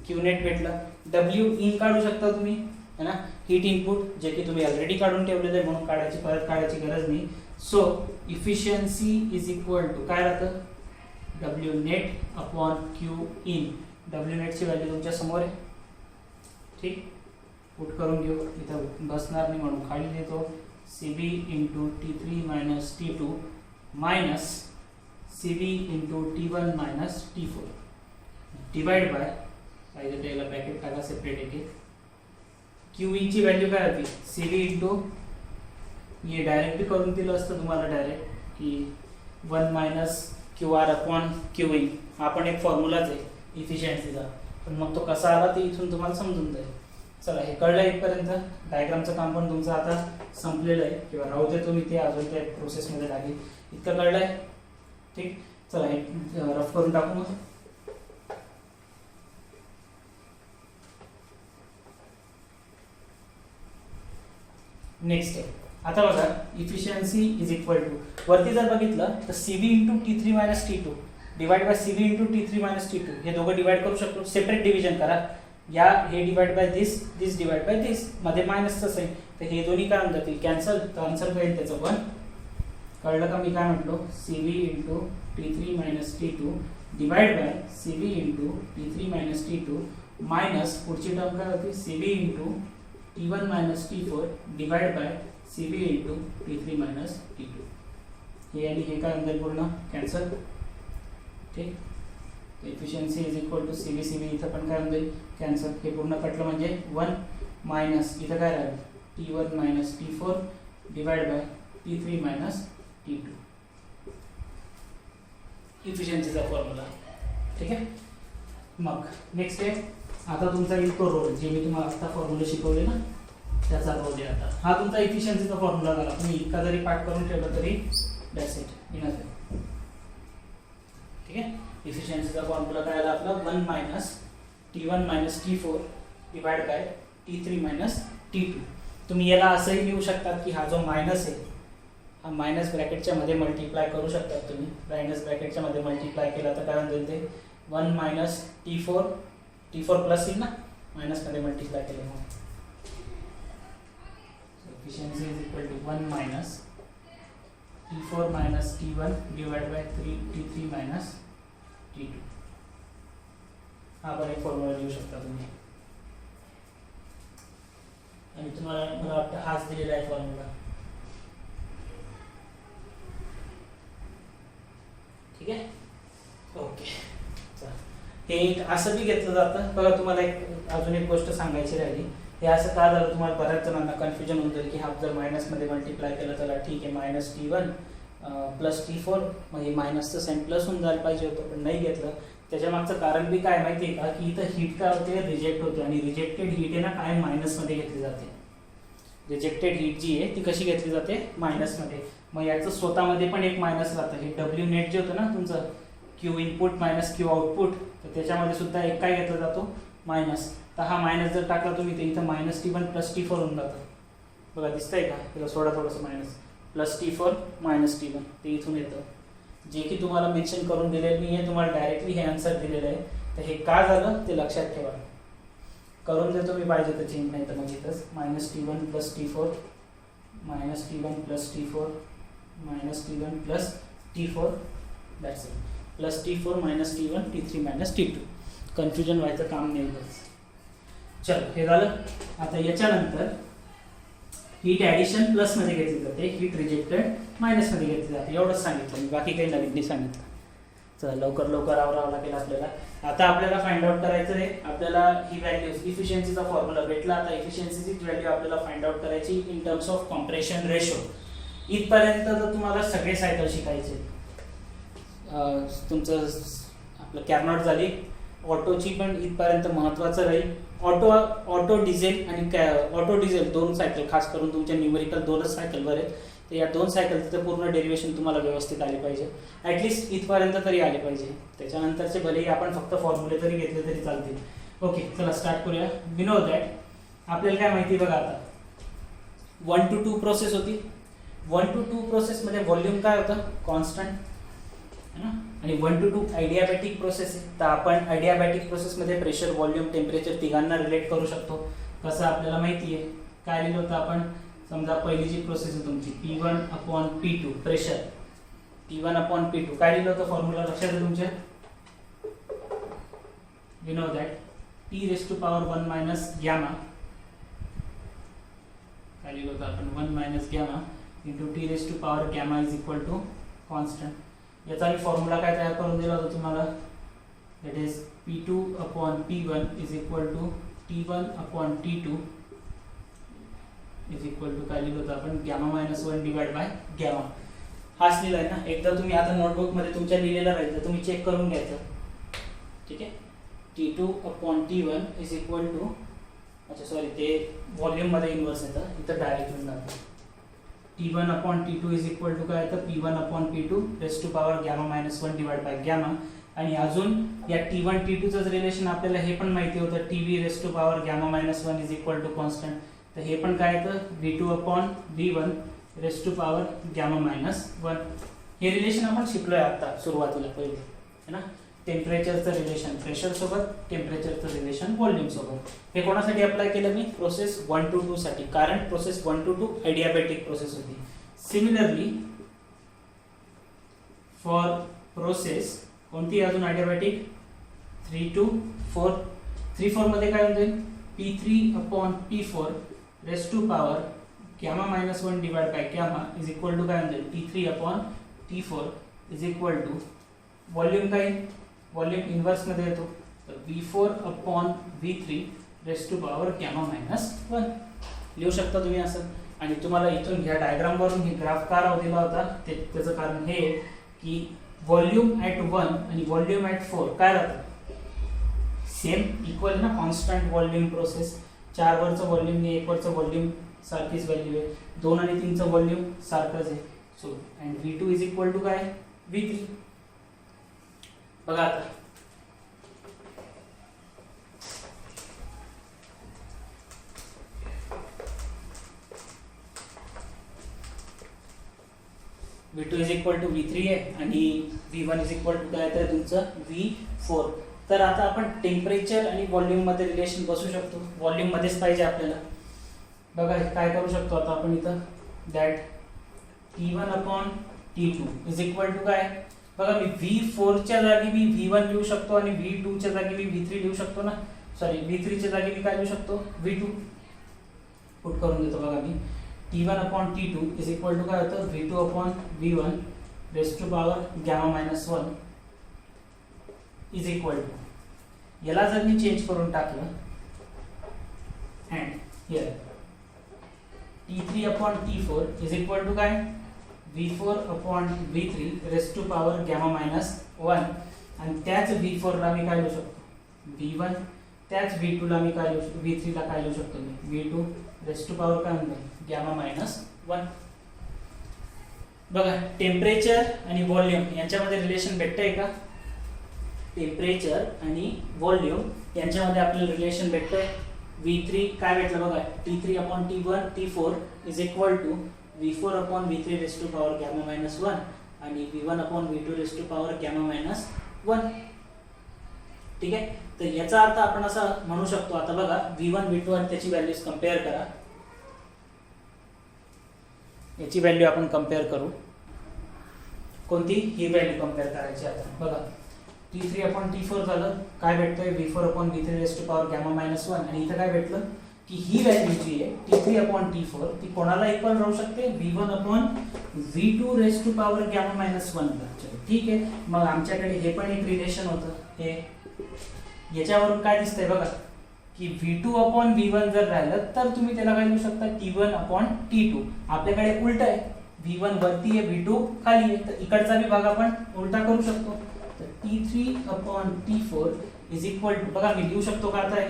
क्यू नेट भेटलं. डब्ल्यू इन काढू शकता तुम्ही, है ना, हीट इनपुट जे की तुम्ही ऑलरेडी काढून ठेवलेलं आहे म्हणून परत काढायची गरज नाही. So efficiency is equal to काय राहतं, W net upon Q in. W नेटची व्हॅल्यू तुमच्या समोर आहे. ठीक, पुट करून घेऊ, इथं बसणार नाही म्हणून खाली देतो. CV into T3 minus T2 minus CV into T1 minus T4 divide bye, पाहिजे त्याला ब्रॅकेट टाका सेपरेट एक एक. QE ची व्हॅल्यू काय होती, CV इंटू, हे डायरेक्टली करून दिलं असतं तुम्हाला डायरेक्ट की 1 मायनस QR अपॉन QE. हा पण एक फॉर्म्युलाच आहे इफिशियन्सीचा, पण मग तो कसा आला ते इथून तुम्हाला समजून जाईल. चला, हे कळलं इथपर्यंत. डायग्रामचं काम पण तुमचं आता संपलेलं आहे, किंवा राहू दे तुम्ही ते अजून त्या प्रोसेसमध्ये लागेल. इतकं कळलं आहे. ठीक, चला हे रफ करून टाकू मग. नेक्स्ट आहे आता बघा इफिशियन्सी इज इक्वल टू वरती जर बघितलं तर CV into T3 minus T2 divide by CV into T3 minus T2 हे दोघं डिवाइड करू शकतो. सेपरेट डिव्हिजन करा या हे divide by this this divide by this मध्ये मायनसचं साइन तर हे दोन्ही काय होऊन जातील कॅन्सल तर आन्सर काय येईल त्याचं 1. कळलं का मी काय म्हटलो CV into T3 minus T2 divide by CV into T3 minus T2 minus पुढची टर्म काय होती CV into T1 minus T4 divide by CV into T3 minus T2 हे आणि हे काय होईल पूर्ण कॅन्सल. ठीक efficiency is equal to CV इथं पण काय होईल कॅन्सल हे पूर्ण कटलं म्हणजे 1 मायनस इथं काय राहील T1 minus T4 divide by T3 minus T2 इफिशियन्सीचा फॉर्म्युला. ठीक आहे मग नेक्स्ट आहे आता तुमचा येईल तो रोल जे मी तुम्हाला आता फॉर्म्युला शिकवले ना त्याचा रोल आहे. आता हा तुमचा इफिशियन्सीचा फॉर्म्युला झाला तुम्ही इतका जरी पाठ करून ठेवला तरी दॅट्स इट इनफ आहे. ठीक आहे इफिशियन्सीचा फॉर्म्युला काय आला आपला 1 minus T1 minus T4 divide by T3 minus T2. तुम्ही याला असंही लिहू शकतात की हा जो मायनस आहे हा मायनस ब्रॅकेटच्या मध्ये मल्टिप्लाय करू शकतात तुम्ही. मायनस ब्रॅकेटच्या मध्ये मल्टिप्लाय केला तर काय होईल ते 1 मायनस T4 प्लस येईल ना मायनस मध्ये मल्टिप्लाय केलं मग efficiency is equal to 1 minus T4 minus T1 divided by T3 minus T2. हा पण एक फॉर्म्युला लिहू शकता तुम्ही आणि तुम्हाला मला वाटतं हाच दिलेला आहे फॉर्म्युला. ठीक आहे ओके हे एक असं बी घेतलं जातं बघा. तुम्हाला एक अजून एक गोष्ट सांगायची राहिली हे असं का झालं तुम्हाला बऱ्याच जणांना कन्फ्युजन होऊन जाईल की हा जर मायनसमध्ये मल्टिप्लाय केलं तर ठीक आहे मायनस T1 प्लस T4 म्हणजे मायनसचं साइन प्लस होऊन जायला पाहिजे होतं पण नाही घेतलं. त्याच्या मागचं कारण बी काय माहिती आहे का की इथं हीट काय होते रिजेक्ट होते आणि रिजेक्टेड हीट आहे ना काय मायनसमध्ये घेतली जाते. रिजेक्टेड हीट जी आहे ती कशी घेतली जाते मायनसमध्ये. मग याचं स्वतःमध्ये पण एक मायनस राहतं हे W नेट जे होतं ना तुमचं Q input minus Q output तर त्याच्यामध्ये सुद्धा एक काय घेतला जातो मायनस. तर हा मायनस जर टाकला तुम्ही तर इथं मायनस T1 प्लस T4 होऊन जातं. बघा दिसतंय का त्याला सोडा थोडंसं minus plus T4 minus T1 ते इथून येतं जे की तुम्हाला मेन्शन करून दिलेलं नाही आहे. तुम्हाला डायरेक्टली हे आन्सर दिलेलं आहे तर हे का झालं ते लक्षात ठेवा. करून जर तुम्ही पाहिजे तर चेंज नाही तर मग इथंच minus T1 plus T4 minus T1 plus T4 minus T1 plus T4 that's it plus T4 minus T1 T3 minus T2. Confusion व्हायचं काम नाही होत. चलो हे झालं. आता याच्यानंतर हीट ॲडिशन प्लसमध्ये घेतली जाते हीट रिजेक्टेड मायनसमध्ये घेतली जाते एवढंच सांगितलं मी बाकी काही नवीन नाही सांगितलं. चला लवकर आवरावं लागेल आपल्याला. आता आपल्याला फाइंड आउट करायचं आहे आपल्याला ही व्हॅल्यू इफिशियन्सीचा फॉर्म्युला भेटला. आता इफिशियन्सीची व्हॅल्यू आपल्याला फाइंड आउट करायची in terms of compression ratio. इथपर्यंत तर तुम्हाला सगळे सायकल शिकायचे. तुमचं आपलं कॅरनॉट झाली ऑटोची पण इथपर्यंत महत्त्वाचं राहील. ऑटो डिझेल आणि ऑटो डिझेल दोन सायकल खास करून तुमच्या न्यूमेरिकल दोनच सायकलवर आहेत तर या दोन सायकलचं पूर्ण डेरिवेशन तुम्हाला व्यवस्थित आले पाहिजे. ॲटलिस्ट इथपर्यंत तरी आले पाहिजे. त्याच्यानंतरचे भलेही आपण फक्त फॉर्म्युले तरी घेतले तरी चालतील. ओके चला स्टार्ट करूया. वी नो दॅट आपल्याला काय माहिती बघा आता 1 to 2 प्रोसेस होती. 1 to 2 प्रोसेसमध्ये व्हॉल्यूम काय होतं कॉन्स्टंट है ना आणि 1 to 2 आयडियाबॅटिक प्रोसेस आहे. तर आपण आयडियाबॅटिक प्रोसेसमध्ये प्रेशर व्हॉल्यूम टेम्परेचर तिघांना रिलेट करू शकतो. कसं आपल्याला माहिती आहे काय लिहिलं होतं आपण समजा पहिली जी प्रोसेस आहे तुमची P1/P2 प्रेशर P1/P2 काय लिहिलं होतं फॉर्म्युला लक्षात आहे तुमच्या. We know that T⁻1 minus gamma काय लिहिलं होतं आपण 1 minus gamma into T⁻γ is equal to constant. याचा मी फॉर्म्युला काय तयार करून दिला होता तुम्हाला that is P2/P1 is equal to T1/T2 is equal to काय लिहिलं होतं आपण γ-1 डिवाइड बाय गॅमा. हाच लिहिला आहे ना. एकदा तुम्ही आता नोटबुकमध्ये तुमच्या लिहिलेला राहील तर तुम्ही चेक करून घ्यायचं. ठीक आहे T2/T1 इज इक्वल टू अच्छा सॉरी ते व्हॉल्यूममध्ये इन्व्हर्स येतं इथं डायरेक्ट येऊन जातं. T1/T2 इज इक्वल टू काय येतं P1/P2 γ-1 डिवाइड बाय गॅमा. आणि अजून या T1 T2चं रिलेशन आपल्याला हे पण माहिती होतं TV⁻γ-1 is equal to constant. तर हे पण काय येतं V2 upon V1 raise to power gamma minus 1. हे रिलेशन आपण शिकलोय आता सुरुवातीला पहिले है ना. टेम्परेचरचं रिलेशन प्रेशर सोबत, टेम्परेचरचं रिलेशन व्हॉल्यूम सोबत. हे कोणासाठी अप्लाय केलं मी प्रोसेस 1 to 2 साठी, कारण प्रोसेस 1 to 2 adiabatic प्रोसेस होती. सिमिलरली फॉर प्रोसेस कोणती अजून adiabatic 3 to 4. 3-4 मध्ये काय होईल P3 upon P4 raise to power gamma minus 1 divide by gamma is equal to काय होईल T3 upon T4 is equal to volume काय, व्हॉल्यूम इन्व्हर्स मध्ये येतो तर V4 upon V3 raise to power gamma minus 1 लिहू शकता तुम्ही असं. आणि तुम्हाला इथून ह्या डायग्राम वरून ही ग्राफ का राहू दिला होता त्याचं कारण हे की व्हॉल्यूम ॲट 1 आणि व्हॉल्यूम ॲट 4 काय राहतं सेम इक्वल ना, कॉन्स्टंट व्हॉल्यूम प्रोसेस. 4 वरचं व्हॉल्यूम आणि 1 वरचं व्हॉल्यूम सारखीच व्हॅल्यू आहे, 2 आणि 3 चं व्हॉल्यूम सारखंच आहे. So and V2 is equal to काय V3. बघा आता V2 is equal to V3 आहे आणि V1 इज इक्वल टू काय आहे तुमचं V4. तर आता आपण टेम्परेचर आणि व्हॉल्यूम मध्ये रिलेशन बसू शकतो, व्हॉल्यूम मध्येच पाहिजे आपल्याला. बघा काय करू शकतो आता आपण इथं that T1 upon T2 is equal to काय, बघा मी V4 च्या जागी मी V1 लिहू शकतो आणि V2 च्या जागी मी V3 लिहू शकतो ना, सॉरी V3 च्या जागी मी काय लिहू शकतो V2. पुट करून देतो बघा मी T1 upon T2 is equal to काय होतं V2 upon V1 raise to power gamma minus 1 is equal to, याला जर मी चेंज करून टाकलं and here T3 upon T4 is equal to काय V4 upon V3 raise to power gamma minus 1. आणि त्याच V4 ला मी काय लिहू शकतो V1, त्याच V2 ला मी काय लिहू शकतो V3 ला काय लिहू शकतो मी V2 रेस टू पॉवर काय म्हणतो गॅमा मायनस 1. बघा टेम्परेचर आणि व्हॉल्यूम यांच्यामध्ये रिलेशन भेटतंय का, टेम्परेचर आणि व्हॉल्यूम यांच्यामध्ये आपल्याला रिलेशन भेटतंय. V3 काय भेटलं बघा T3 upon T1 T4 is equal to V4 upon V3 raise to power gamma minus 1 आणि V1 upon V2 raise to power gamma minus 1. ठीक आहे, तर याचा अर्थ आपण असा म्हणू शकतो. आता बघा V1 V2 आणि त्याची व्हॅल्यूज कम्पेअर करा, याची व्हॅल्यू आपण कम्पेअर करू. कोणती ही व्हॅल्यू कम्पेअर करायची आता. बघा T3 अपॉन T4 झालं, काय भेटतंय V4 upon V3 raise to power gamma minus 1. आणि इथं काय भेटलं की ही व्हॅल्यू जी आहे T3 अपॉन T4 ती कोणाला इक्वल राहू शकते V1 upon V2 raise to power gamma minus 1 ला. ठीक आहे, मग आमच्याकडे हे पण एक रिलेशन होतं. हे याच्यावरून काय दिसतंय बघा की V2 अपॉन V1 जर राहिलं तर तुम्ही त्याला काय लिहू शकता T1 अपॉन T2. आपल्याकडे उलट आहे, V1 वरती आहे V2 खाली आहे, तर इकडचा भी भाग आपण उलटा करू शकतो. तर T3 upon T4 is equal to, बघा मी लिहू शकतो का आता आहे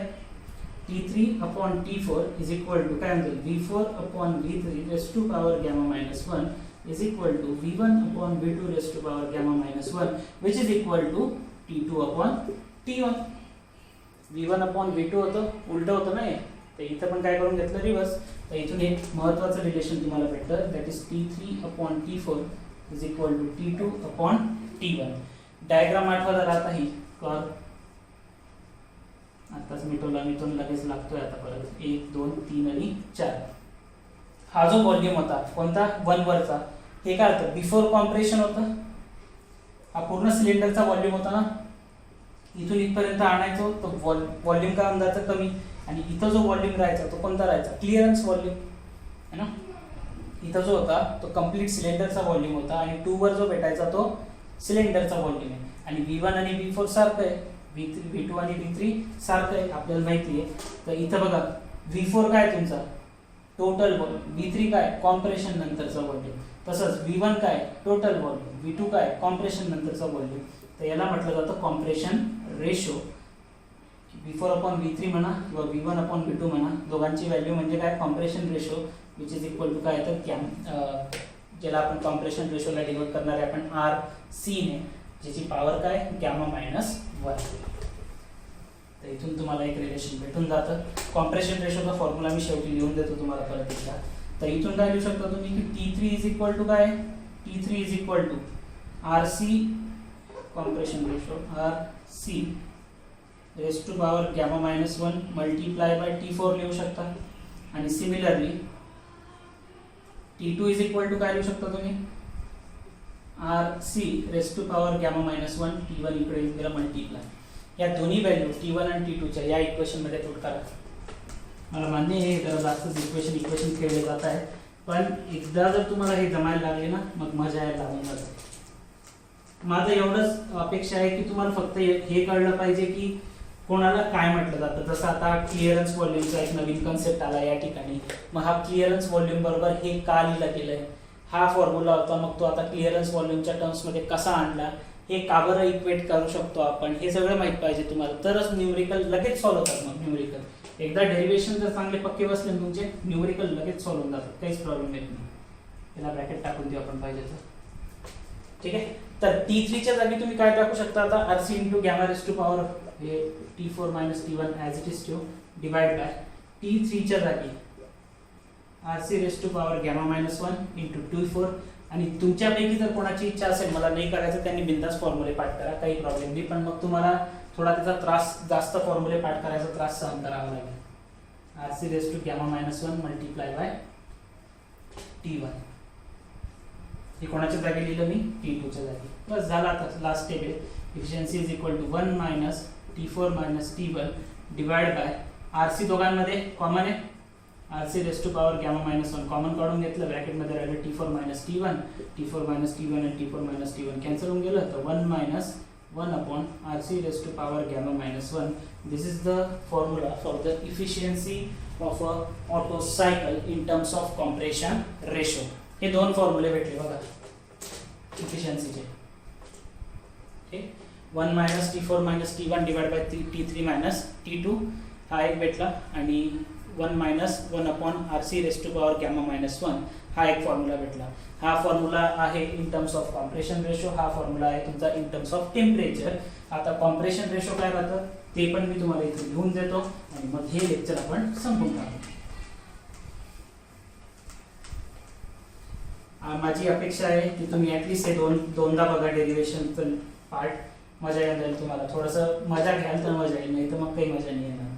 T3 upon T4 is equal to काय म्हणतो V4 upon V3 raise to power gamma minus 1 is equal to V1 upon V2 raise to power gamma minus 1 which is equal to T2 upon T1. V1 upon V2 होतं, उलट होतं ना हे, तर इथं पण काय करून घेतलं रिव्हर्स. तर इथून एक महत्त्वाचं रिलेशन तुम्हाला भेटतं that is T3 upon T4 is equal to T2 upon T1. Diagram आठवा जरा आता ही कर, आताच मिटवला मी तो लगेच लागतोय आता परत 1 2 3 आणि 4. हा जो व्हॉल्यूम होता कोणता 1 वरचा, हे काय होतं बिफोर कॉम्प्रेशन होतं. हा पूर्ण सिलेंडरचा व्हॉल्यूम होता ना, इथून इथपर्यंत आणायचो तो व्हॉल्यूम काय अंदाजाचं कमी, आणि इथं जो व्हॉल्यूम राहायचा तो कोणता राहायचा क्लिअरन्स व्हॉल्यूम है ना. इथं जो होता तो कंप्लीट सिलेंडरचा व्हॉल्यूम होता आणि 2 वर जो भेटायचा तो सिलेंडरचा व्हॉल्यूम आहे. आणि V1 आणि V4 सारखं आहे, V2 आणि V3 सारखं आहे आपल्याला माहिती आहे. तर इथं बघा V4 काय तुमचा टोटल व्हॉल्यूम, V3 काय कॉम्प्रेशन नंतरचा व्हॉल्यूम, तसंच V1 काय टोटल व्हॉल्यूम, V2 काय कॉम्प्रेशन नंतरचा व्हॉल्यूम. तर याला म्हटलं जातं compression ratio. V4 upon V3 म्हणा किंवा V1 अपॉन V2 म्हणा, दोघांची व्हॅल्यू म्हणजे काय compression ratio which is equal to काय येतं ज्याला आपण कॉम्प्रेशन रेशोला डिनोट करणार आहे आपण RC ने, ज्याची पॉवर काय गॅमा मायनस 1. तर इथून तुम्हाला एक रिलेशन भेटून जातं. कॉम्प्रेशन रेशोचा फॉर्म्युला मी शेवटी लिहून देतो तुम्हाला परत एकदा. तर इथून काय लिहू शकता तुम्ही की T3 इज इक्वल टू काय, T3 is equal to RC compression ratio RC raise to power gamma minus 1 multiply by T4 लिहू शकता. आणि similarly T2 is equal to काय लिहू शकता तुम्ही, RC raise to power gamma minus 1 T1 इकडे गेला मल्टीप्लाय. या दोन्ही व्हॅल्यू T1 आणि T2च्या या इक्वेशन मध्ये पुट करा. मला मान्य आहे जरा जास्त इक्वेशन खेळले जात आहे, पण एकदा जर तुम्हाला हे जमायला लागले ना मग मजा यायला लागून जाते. माझं एवढंच अपेक्षा आहे की तुम्हाला फक्त हे कळलं पाहिजे की कोणाला काय म्हटलं जातं. जसं आता क्लिअरन्स व्हॉल्यूमचा एक नवीन कन्सेप्ट आला या ठिकाणी. मग हा क्लिअरन्स व्हॉल्यूम बरोबर हे का लिहिलं गेलंय, हा फॉर्म्युला होता, मग तो आता क्लिअरन्स व्हॉल्यूमच्या टर्म्समध्ये कसा आणला, हे का बरं इक्वेट करू शकतो आपण, हे सगळं माहित पाहिजे तुम्हाला. तरच न्यूमरिकल लगेच सॉल्व्ह होतात. मग न्यूमरिकल एकदा डेरिव्हेशन जर चांगले पक्के बसले तुमचे, न्यूमरिकल लगेच सॉल्व्ह होऊन जातात, काहीच प्रॉब्लेम येत नाही. याला ब्रॅकेट टाकून देऊ आपण पाहिजे तर. ठीक आहे. तर T3 च्या जागी तुम्ही काय टाकू शकता आता, RC into gamma raise to power हे T4 minus T1 as it is to divide by T3 च्या जागी RC raise to power gamma minus 1 into T4. आणि तुमच्यापैकी जर कोणाची इच्छा असेल मला नाही करायचं त्यांनी बिंदास फॉर्म्युले पाठ करा, काही प्रॉब्लेम नाही. पण मग तुम्हाला थोडा त्याचा त्रास, जास्त फॉर्म्युले पाठ करायचा त्रास सहन करावा लागेल. RC raise to gamma minus 1 multiply by T1. हे कोणाच्या जागी लिहिलं मी, T2च्या जागी. बस झाला. आता लास्ट स्टेप आहे. Efficiency is equal to 1 minus T4 minus T1 divide by RC दोघांमध्ये कॉमन आहे, RC raise to power gamma minus 1 common काढून घेतलं, ब्रॅकेटमध्ये राहिलं T4 minus T1, T4 minus T1 आणि T4 मायनस T1 कॅन्सल होऊन गेलं. तर 1 minus 1 upon RC raise to power gamma minus 1. This is the formula for the efficiency of a Otto cycle in terms of compression ratio. हे दोन फॉर्म्युले भेटले बघा इफिशियन्सीचे. ठीक. 1 minus T4 minus T1 divide by T3 minus T2 हा एक भेटला. आणि 1 minus 1 upon RC raise to power gamma minus 1 हा एक फॉर्म्युला भेटला. हा फॉर्म्युला आहे in terms of compression ratio, हा फॉर्म्युला आहे तुमचा इन टर्म्स ऑफ टेम्परेचर. आता कॉम्प्रेशन रेशो काय राहतं ते पण मी तुम्हाला इथे लिहून देतो आणि मग हे लेक्चर आपण संपवून टाकू. माझी अपेक्षा आहे की तुम्ही ऍटलीस्ट हे दोनदा बघा डेरिव्हेशनचं पार्ट. मजा येईल तुम्हाला, थोडंसं मजा घ्याल तर मजा येईल, नाही तर मग काही मजा नाही येणार.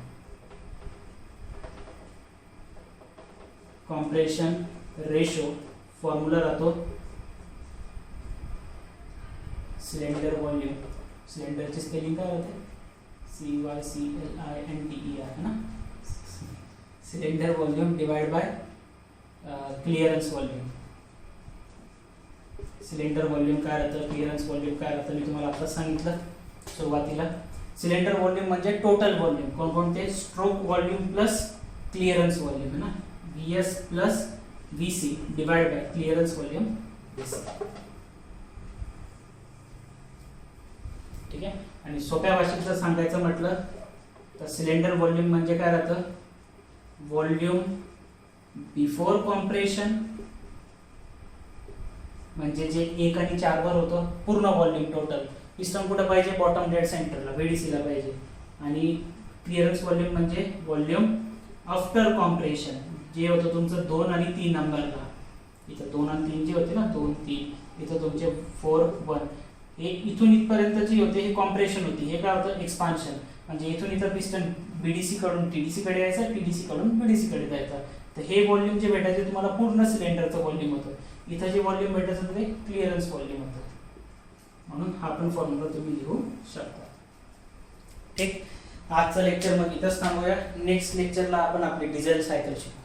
कॉम्प्रेशन रेशो फॉर्म्युला राहतो सिलेंडर व्हॉल्यूम. सिलेंडरची स्पेलिंग काय होते, CYCLINDER है ना. Cylinder volume divide by clearance volume. Cylinder volume काय राहतं, क्लिअरन्स व्हॉल्यूम काय राहतं, मी तुम्हाला आता सांगितलं सुरुवातीला. सिलेंडर व्हॉल्यूम म्हणजे टोटल व्हॉल्यूम, कोणकोणते, stroke volume plus clearance volume है ना, VS plus VC divide by clearance volume VC. ठीक आहे. आणि सोप्या भाषेत जर सांगायचं म्हटलं तर सिलेंडर व्हॉल्यूम म्हणजे काय राहतं, व्हॉल्यूम बिफोर कॉम्प्रेशन म्हणजे जे 1 आणि 4 वर होतं पूर्ण व्हॉल्यूम टोटल. पिस्टन कुठं पाहिजे, बॉटम डेड सेंटरला VDC ला पाहिजे. आणि क्लिअरन्स व्हॉल्यूम म्हणजे व्हॉल्यूम आफ्टर कॉम्प्रेशन जे होतं तुमचं 2 आणि 3 नंबरला. इथं 2 आणि 3 जे होते ना, 2 3, इथं तुमचे 4 1, हे इथून इथपर्यंत जी होते हे कॉम्प्रेशन होती. हे काय होतं, एक्सपान्शन. म्हणजे इथून इथं पिस्टन BDC कडून TDC कडे यायचं, TDC कडून BDC कडे जायचं. तर हे व्हॉल्यूम जे भेटायचे तुम्हाला पूर्ण सिलेंडरचं व्हॉल्यूम होतं. इथं जे व्हॉल्यूम भेटायचं ते क्लिअरन्स व्हॉल्यूम होतं. म्हणून हा पण फॉर्म्युला तुम्ही लिहू शकता. ठीक. आजचं लेक्चर मग इथंच थांबूया. नेक्स्ट लेक्चरला आपण आपली डिझेल सायकल शिकू.